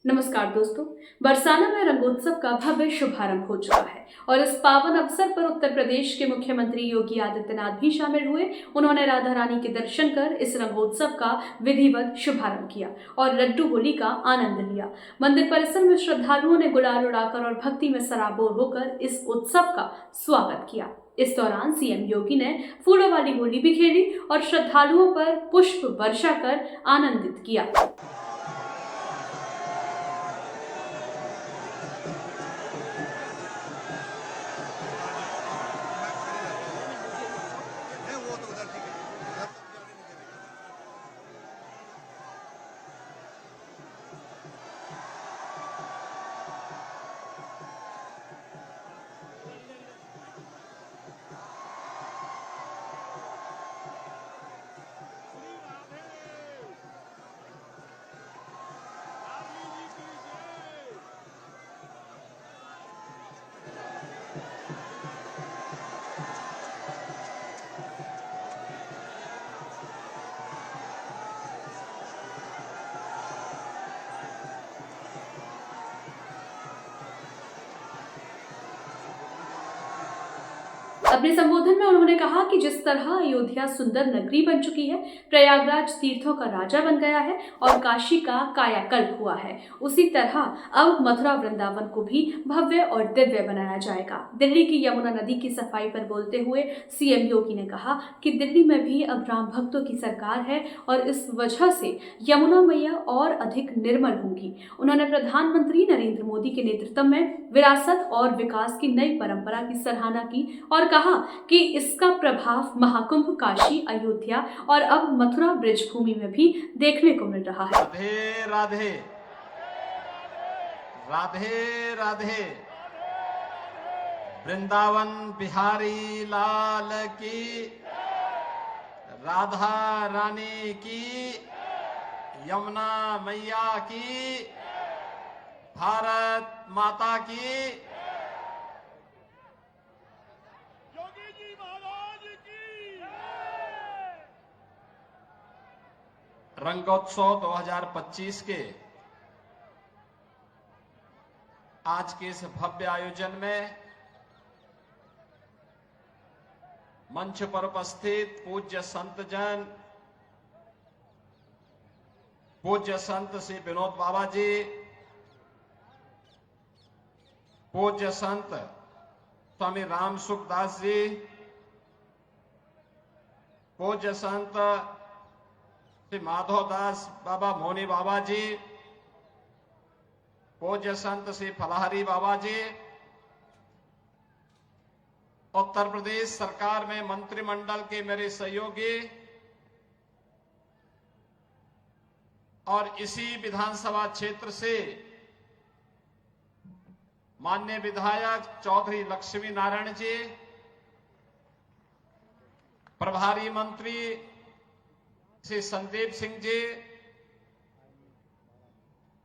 नमस्कार दोस्तों। बरसाना में रंगोत्सव का भव्य शुभारंभ हो चुका है और इस पावन अवसर पर उत्तर प्रदेश के मुख्यमंत्री योगी आदित्यनाथ भी शामिल हुए। उन्होंने राधा रानी के दर्शन कर इस रंगोत्सव का विधिवत शुभारंभ किया और लड्डू होली का आनंद लिया। मंदिर परिसर में श्रद्धालुओं ने गुलाल उड़ाकर और भक्ति में सराबोर होकर इस उत्सव का स्वागत किया। इस दौरान सीएम योगी ने फूलों वाली होली भी खेली और श्रद्धालुओं पर पुष्प वर्षा कर आनंदित किया। अपने संबोधन में उन्होंने कहा कि जिस तरह अयोध्या सुंदर नगरी बन चुकी है, प्रयागराज तीर्थों का राजा बन गया है और काशी का कायाकल्प हुआ है, उसी तरह अब मथुरा वृंदावन को भी भव्य और दिव्य बनाया जाएगा। दिल्ली की यमुना नदी की सफाई पर बोलते हुए सीएम योगी ने कहा कि दिल्ली में भी अब राम भक्तों की सरकार है और इस वजह से यमुना मैया और अधिक निर्मल होंगी। उन्होंने प्रधानमंत्री नरेंद्र मोदी के नेतृत्व में विरासत और विकास की नई परंपरा की सराहना की और कहा कि इसका प्रभाव महाकुंभ, काशी, अयोध्या और अब मथुरा ब्रिज भूमि में भी देखने को मिल रहा है। राधे राधे राधे राधे। वृंदावन बिहारी लाल की, राधा रानी की, यमुना मैया की, भारत माता की। रंगोत्सव 2025 के आज के इस भव्य आयोजन में मंच पर उपस्थित पूज्य संत जन, पूज्य संत श्री विनोद बाबा जी, पूज्य संत स्वामी राम सुखदास जी, पूज्य संत श्री माधवदास बाबा मोनी बाबा जी, पूज्य संत श्री फलाहरी बाबा जी, उत्तर प्रदेश सरकार में मंत्रिमंडल के मेरे सहयोगी और इसी विधानसभा क्षेत्र से माननीय विधायक चौधरी लक्ष्मी नारायण जी, प्रभारी मंत्री श्री संदीप सिंह जी,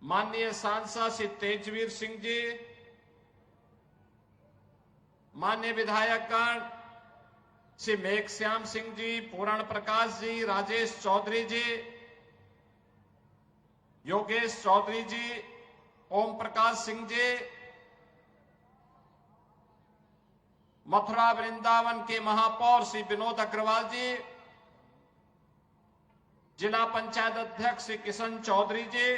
माननीय सांसद श्री तेजवीर सिंह जी, माननीय विधायकगण श्री मेघश्याम सिंह जी, पूर्ण प्रकाश जी, राजेश चौधरी जी, योगेश चौधरी जी, ओम प्रकाश सिंह जी, मथुरा वृंदावन के महापौर श्री विनोद अग्रवाल जी, जिला पंचायत अध्यक्ष श्री किशन चौधरी जी,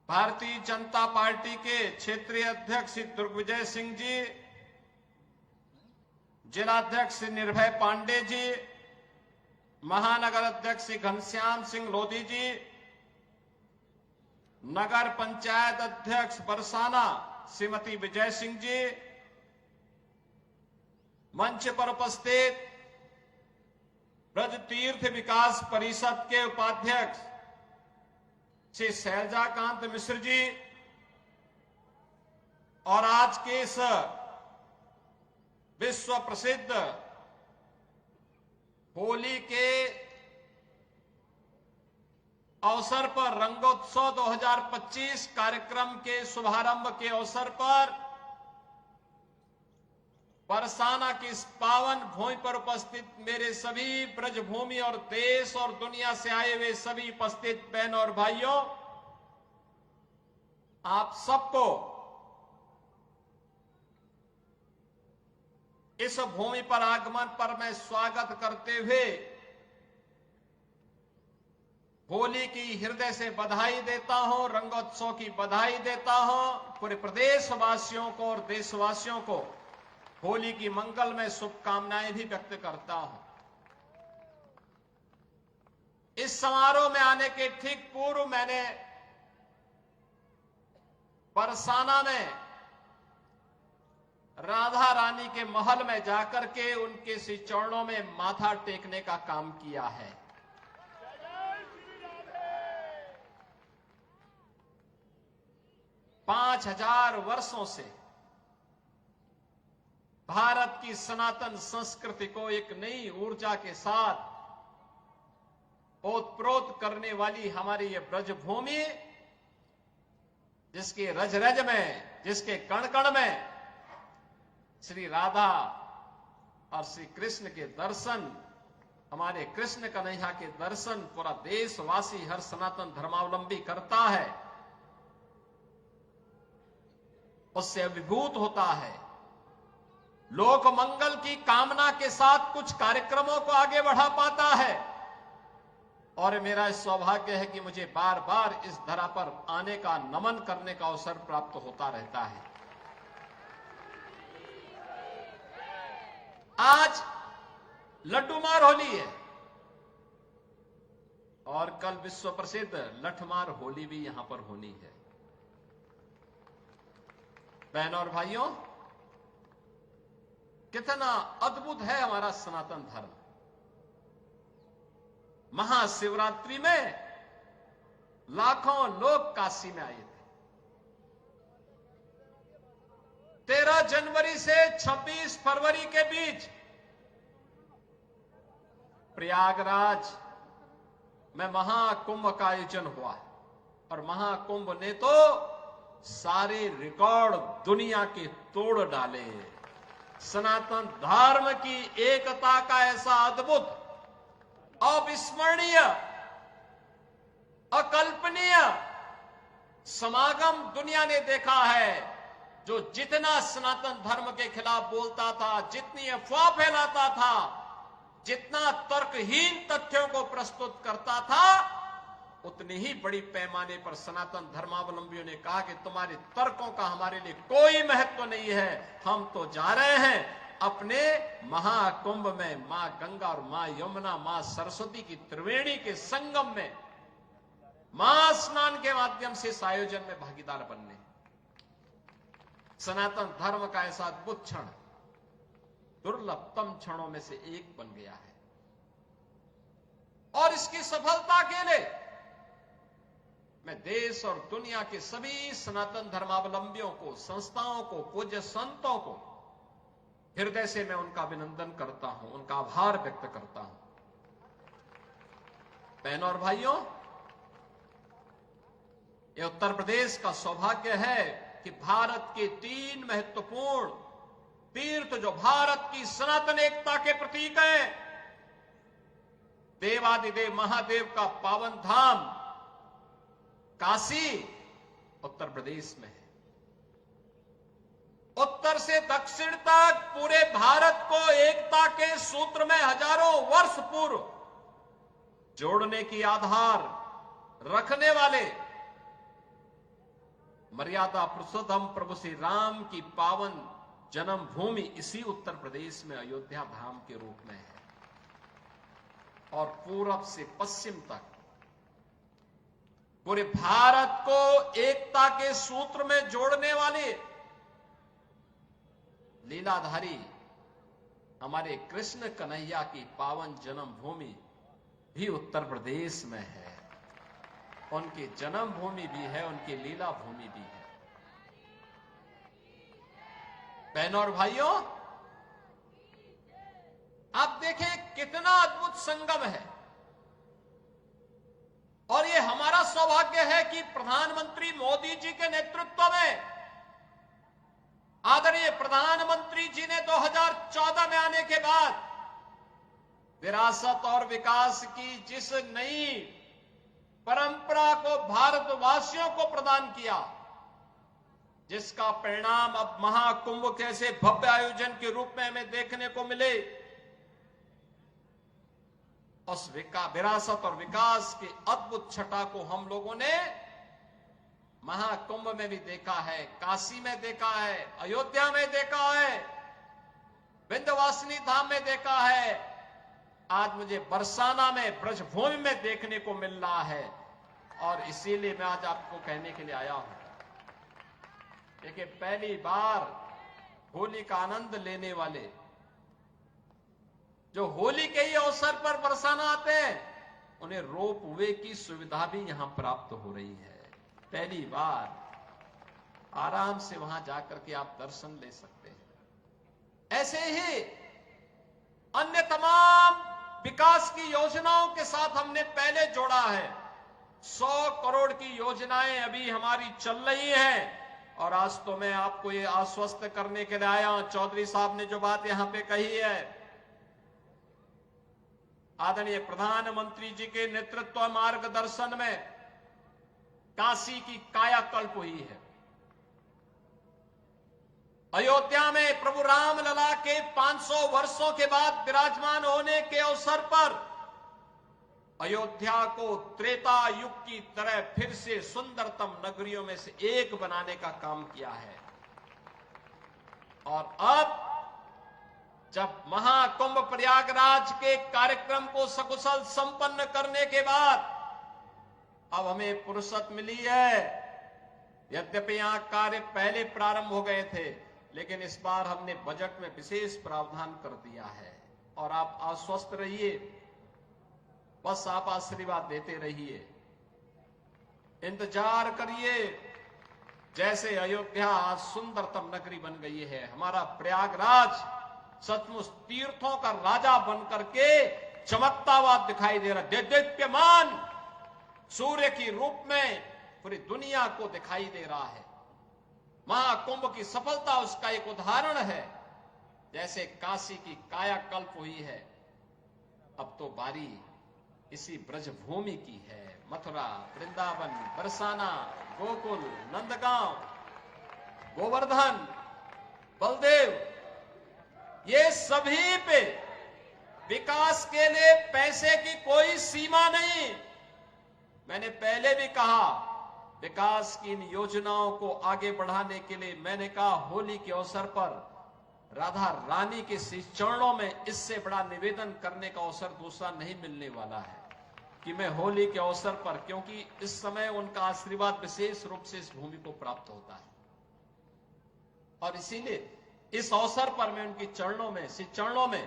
भारतीय जनता पार्टी के क्षेत्रीय अध्यक्ष श्री दुर्गविजय सिंह जी, जिला अध्यक्ष श्री निर्भय पांडे जी, महानगर अध्यक्ष श्री घनश्याम सिंह लोधी जी, नगर पंचायत अध्यक्ष बरसाना श्रीमती विजय सिंह जी, मंच पर उपस्थित ब्रज तीर्थ विकास परिषद के उपाध्यक्ष श्री शैलजाकांत मिश्र जी और आज के इस विश्व प्रसिद्ध होली के अवसर पर, रंगोत्सव 2025 कार्यक्रम के शुभारंभ के अवसर पर बरसाना की इस पावन भूमि पर उपस्थित मेरे सभी ब्रजभूमि और देश और दुनिया से आए हुए सभी उपस्थित बहनों और भाइयों, आप सबको इस भूमि पर आगमन पर मैं स्वागत करते हुए होली की हृदय से बधाई देता हूं, रंगोत्सव की बधाई देता हूं। पूरे प्रदेशवासियों को और देशवासियों को होली की मंगलमय शुभकामनाएं भी व्यक्त करता हूं। इस समारोह में आने के ठीक पूर्व मैंने बरसाना में राधा रानी के महल में जाकर के उनके श्री चरणों में माथा टेकने का काम किया है। पांच 5000 वर्षों से भारत की सनातन संस्कृति को एक नई ऊर्जा के साथ ओतप्रोत करने वाली हमारी ये ब्रजभूमि, जिसके रज रज में, जिसके कण कण में श्री राधा और श्री कृष्ण के दर्शन, हमारे कृष्ण कन्हैया के दर्शन पूरा देशवासी, हर सनातन धर्मावलंबी करता है, उससे अभिभूत होता है। लोक मंगल की कामना के साथ कुछ कार्यक्रमों को आगे बढ़ा पाता है। और मेरा सौभाग्य है कि मुझे बार बार इस धरा पर आने का, नमन करने का अवसर प्राप्त होता रहता है। आज लड्डूमार होली है और कल विश्व प्रसिद्ध लठमार होली भी यहां पर होनी है। बहनों और भाइयों, कितना अद्भुत है हमारा सनातन धर्म। महाशिवरात्रि में लाखों लोग काशी में आए थे। 13 जनवरी से 26 फरवरी के बीच प्रयागराज में महाकुंभ का आयोजन हुआ और महाकुंभ ने तो सारे रिकॉर्ड दुनिया के तोड़ डाले। सनातन धर्म की एकता का ऐसा अद्भुत, अविस्मरणीय, अकल्पनीय समागम दुनिया ने देखा है। जो जितना सनातन धर्म के खिलाफ बोलता था, जितनी अफवाह फैलाता था, जितना तर्कहीन तथ्यों को प्रस्तुत करता था, उतनी ही बड़ी पैमाने पर सनातन धर्मावलंबियों ने कहा कि तुम्हारे तर्कों का हमारे लिए कोई महत्व नहीं है, हम तो जा रहे हैं अपने महाकुंभ में मां गंगा और मां यमुना, मां सरस्वती की त्रिवेणी के संगम में महास्नान के माध्यम से इस आयोजन में भागीदार बनने। सनातन धर्म का ऐसा अद्भुत क्षण दुर्लभतम क्षणों में से एक बन गया है और इसकी सफलता के लिए मैं देश और दुनिया के सभी सनातन धर्मावलंबियों को, संस्थाओं को, पूज्य संतों को हृदय से मैं उनका अभिनंदन करता हूं, उनका आभार व्यक्त करता हूं। बहनों और भाइयों, यह उत्तर प्रदेश का सौभाग्य है कि भारत के 3 महत्वपूर्ण तीर्थ, जो भारत की सनातन एकता के प्रतीक हैं, देवादिदेव महादेव का पावन धाम काशी उत्तर प्रदेश में है। उत्तर से दक्षिण तक पूरे भारत को एकता के सूत्र में हजारों वर्ष पूर्व जोड़ने की आधार रखने वाले मर्यादा पुरुषोत्तम प्रभु श्री राम की पावन जन्मभूमि इसी उत्तर प्रदेश में अयोध्या धाम के रूप में है। और पूरब से पश्चिम तक पूरे भारत को एकता के सूत्र में जोड़ने वाले लीलाधारी हमारे कृष्ण कन्हैया की पावन जन्मभूमि भी उत्तर प्रदेश में है। उनकी जन्मभूमि भी है, उनकी लीला भूमि भी है। बहनों और भाइयों, आप देखें कितना अद्भुत संगम है। और ये हमारा सौभाग्य है कि प्रधानमंत्री मोदी जी के नेतृत्व में आदरणीय प्रधानमंत्री जी ने 2014 में आने के बाद विरासत और विकास की जिस नई परंपरा को भारतवासियों को प्रदान किया, जिसका परिणाम अब महाकुंभ जैसे भव्य आयोजन के रूप में हमें देखने को मिले, उस विरासत और विकास की अद्भुत छटा को हम लोगों ने महाकुंभ में भी देखा है, काशी में देखा है, अयोध्या में देखा है, विंध्यवासिनी धाम में देखा है, आज मुझे बरसाना में ब्रजभूमि में देखने को मिल रहा है। और इसीलिए मैं आज आपको कहने के लिए आया हूं। देखिए, पहली बार होली का आनंद लेने वाले जो होली के ही अवसर पर बरसाना आते हैं, उन्हें रोप वे की सुविधा भी यहां प्राप्त हो रही है। पहली बार आराम से वहां जाकर के आप दर्शन ले सकते हैं। ऐसे ही अन्य तमाम विकास की योजनाओं के साथ हमने पहले जोड़ा है। 100 करोड़ की योजनाएं अभी हमारी चल रही हैं। और आज तो मैं आपको ये आश्वस्त करने के लिए आया हूं, चौधरी साहब ने जो बात यहां पे कही है, आदरणीय प्रधानमंत्री जी के नेतृत्व मार्गदर्शन में काशी की कायाकल्प हुई है। अयोध्या में प्रभु रामलला के 500 वर्षों के बाद विराजमान होने के अवसर पर अयोध्या को त्रेता युग की तरह फिर से सुंदरतम नगरियों में से एक बनाने का काम किया है। और अब जब महाकुंभ प्रयागराज के कार्यक्रम को सकुशल संपन्न करने के बाद अब हमें फुर्सत मिली है। यद्यपि यहां कार्य पहले प्रारंभ हो गए थे, लेकिन इस बार हमने बजट में विशेष प्रावधान कर दिया है। और आप आश्वस्त रहिए, बस आप आशीर्वाद देते रहिए, इंतजार करिए। जैसे अयोध्या आज सुंदरतम नगरी बन गई है, हमारा प्रयागराज सचमुच तीर्थों का राजा बनकर के चमकता हुआ दिखाई दे रहा है। दीप्यमान सूर्य की रूप में पूरी दुनिया को दिखाई दे रहा है। महाकुंभ की सफलता उसका एक उदाहरण है। जैसे काशी की कायाकल्प हुई है, अब तो बारी इसी ब्रजभूमि की है। मथुरा, वृंदावन, बरसाना, गोकुल, नंदगांव, गोवर्धन, बलदेव, ये सभी पे विकास के लिए पैसे की कोई सीमा नहीं। मैंने पहले भी कहा, विकास की इन योजनाओं को आगे बढ़ाने के लिए मैंने कहा, होली के अवसर पर राधा रानी के चरणों में इससे बड़ा निवेदन करने का अवसर दूसरा नहीं मिलने वाला है कि मैं होली के अवसर पर, क्योंकि इस समय उनका आशीर्वाद विशेष रूप से इस भूमि को प्राप्त होता है। और इसीलिए इस अवसर पर मैं उनकी चरणों में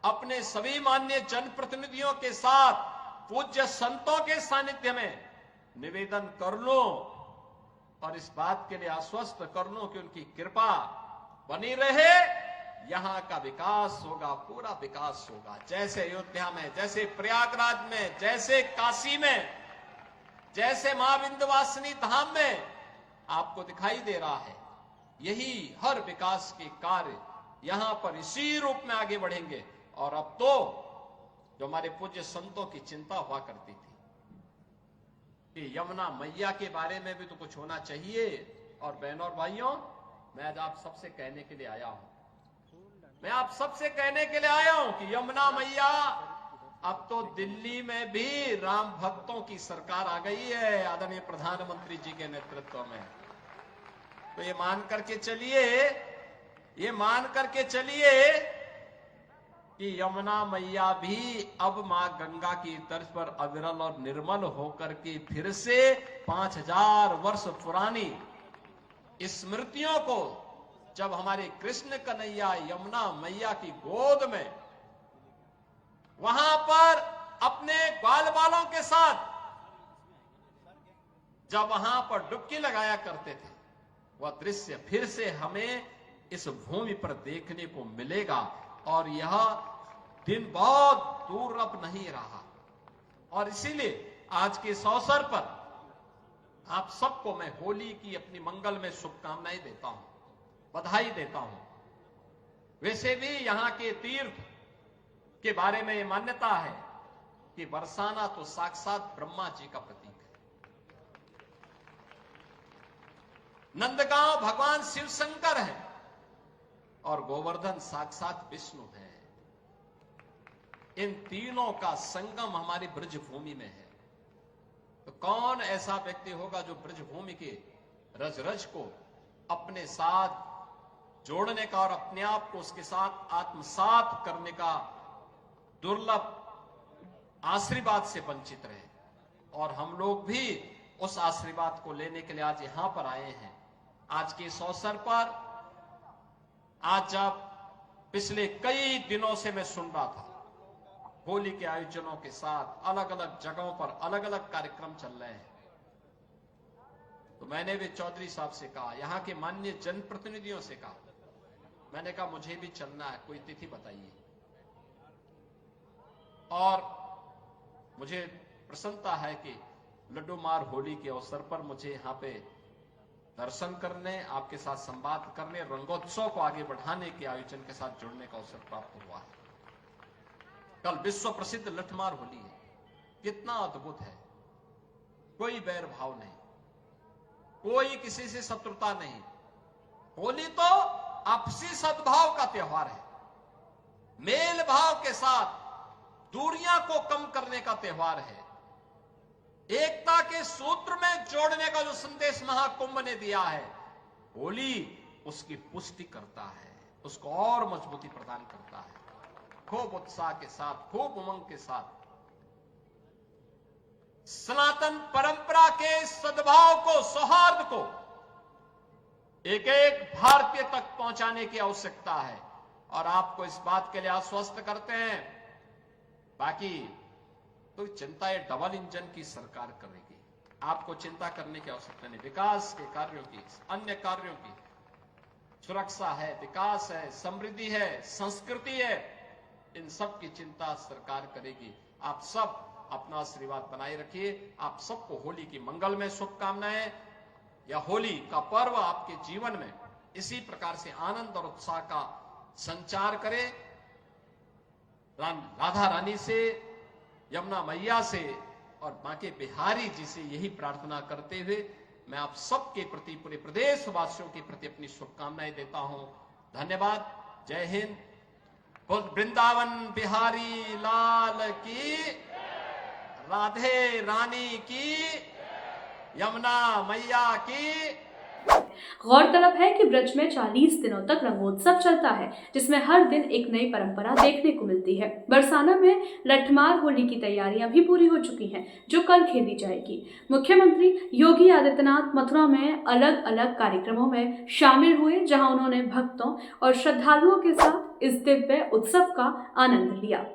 अपने सभी माननीय जनप्रतिनिधियों के साथ पूज्य संतों के सानिध्य में निवेदन कर लूं और इस बात के लिए आश्वस्त कर लूं कि उनकी कृपा बनी रहे। यहां का विकास होगा, पूरा विकास होगा। जैसे अयोध्या में, जैसे प्रयागराज में, जैसे काशी में, जैसे मां विंध्यवासिनी धाम में आपको दिखाई दे रहा है, यही हर विकास के कार्य यहां पर इसी रूप में आगे बढ़ेंगे। और अब तो जो हमारे पूज्य संतों की चिंता हुआ करती थी कि यमुना मैया के बारे में भी तो कुछ होना चाहिए। और बहनों और भाइयों, मैं आज आप सबसे कहने के लिए आया हूं, कि यमुना मैया, अब तो दिल्ली में भी राम भक्तों की सरकार आ गई है आदरणीय प्रधानमंत्री जी के नेतृत्व में। तो ये मान करके चलिए कि यमुना मैया भी अब मां गंगा की तर्ज पर अविरल और निर्मल होकर के फिर से 5000 वर्ष पुरानी स्मृतियों को, जब हमारे कृष्ण कन्हैया यमुना मैया की गोद में वहां पर अपने ग्वाल बालों के साथ जब वहां पर डुबकी लगाया करते थे, वह दृश्य फिर से हमें इस भूमि पर देखने को मिलेगा। और यह दिन बहुत दूर अब नहीं रहा। और इसीलिए आज के इस अवसर पर आप सबको मैं होली की अपनी मंगल में शुभकामनाएं देता हूं। बधाई देता हूं। वैसे भी यहां के तीर्थ के बारे में ये मान्यता है कि बरसाना तो साक्षात ब्रह्मा जी का प्रतीक है। नंदगांव भगवान शिव शंकर है और गोवर्धन साक्षात विष्णु है। इन तीनों का संगम हमारी ब्रजभूमि में है। तो कौन ऐसा व्यक्ति होगा जो ब्रजभूमि के रज रज को अपने साथ जोड़ने का और अपने आप को उसके साथ आत्मसात करने का दुर्लभ आशीर्वाद से वंचित रहे। और हम लोग भी उस आशीर्वाद को लेने के लिए आज यहां पर आए हैं। आज के इस अवसर पर, आज जब पिछले कई दिनों से मैं सुन रहा था होली के आयोजनों के साथ अलग अलग जगहों पर अलग अलग कार्यक्रम चल रहे हैं, तो मैंने भी चौधरी साहब से कहा, यहां के माननीय जनप्रतिनिधियों से कहा, मैंने कहा मुझे भी चलना है, कोई तिथि बताइए। और मुझे प्रसन्नता है कि लड्डू मार होली के अवसर पर मुझे यहां पे दर्शन करने, आपके साथ संवाद करने, रंगोत्सव को आगे बढ़ाने के आयोजन के साथ जुड़ने का अवसर प्राप्त हुआ है। कल विश्व प्रसिद्ध लठमार होली है, कितना अद्भुत है। कोई बैर भाव नहीं, कोई किसी से शत्रुता नहीं। होली तो आपसी सद्भाव का त्योहार है, मेल भाव के साथ दूरियां को कम करने का त्योहार है, एकता के सूत्र में जोड़ने का जो संदेश महाकुंभ ने दिया है, होली उसकी पुष्टि करता है, उसको और मजबूती प्रदान करता है। खूब उत्साह के साथ, खूब उमंग के साथ सनातन परंपरा के सद्भाव को, सौहार्द को एक एक भारतीय तक पहुंचाने की आवश्यकता है। और आपको इस बात के लिए आश्वस्त करते हैं, बाकी तो चिंता ये डबल इंजन की सरकार करेगी, आपको चिंता करने की आवश्यकता नहीं। विकास के कार्यों की, अन्य कार्यों की, सुरक्षा है, विकास है, समृद्धि है, संस्कृति है, इन सब की चिंता सरकार करेगी। आप सब अपना आशीर्वाद बनाए रखिए। आप सबको होली की मंगलमय शुभकामनाएं। या होली का पर्व आपके जीवन में इसी प्रकार से आनंद और उत्साह का संचार करे। राधा रानी से, यमुना मैया से और मां के बिहारी जी से यही प्रार्थना करते हुए मैं आप सबके प्रति, पूरे प्रदेश वासियों के प्रति अपनी शुभकामनाएं देता हूं। धन्यवाद। जय हिंद। वृंदावन बिहारी लाल की, राधे रानी की, यमुना मैया की। गौरतलब है कि ब्रज में 40 दिनों तक रंगोत्सव चलता है, जिसमें हर दिन एक नई परंपरा देखने को मिलती है। बरसाना में लठमार होली की तैयारियां भी पूरी हो चुकी हैं, जो कल खेली जाएगी। मुख्यमंत्री योगी आदित्यनाथ मथुरा में अलग अलग कार्यक्रमों में शामिल हुए, जहां उन्होंने भक्तों और श्रद्धालुओं के साथ इस दिव्य उत्सव का आनंद लिया।